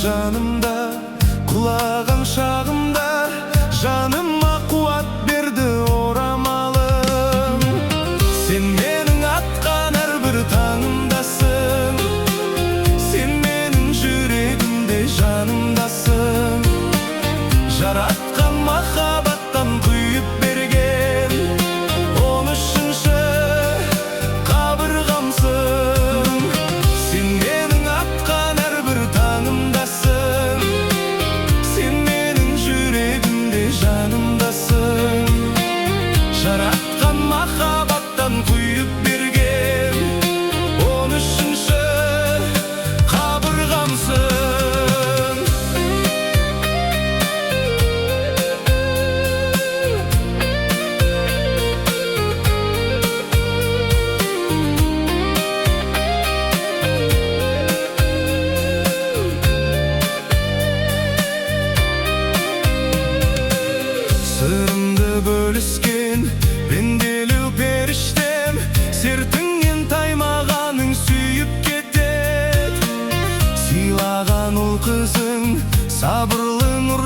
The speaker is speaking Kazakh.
жанымда, құлаған шағымда, жаныма қуат берді орамалым. Сен менің атқан әрбір таңымдасың, сен менің жүрегімде жанымдасың. Жаратқан махаббаттан құйып берген 13-ші қабырғамсың. Сен менің атқан әрбір таңымдасың, сен менің жүрегімде жанымдасың. Жаратқан махаббаттан құйып берген 13-ші қабырғамсың. Сырымды бөліскен пенделеу періштем, сертіңнен таймағаның сүйіп кетет. Сыйлаған ұл қызың, сабырлы нұр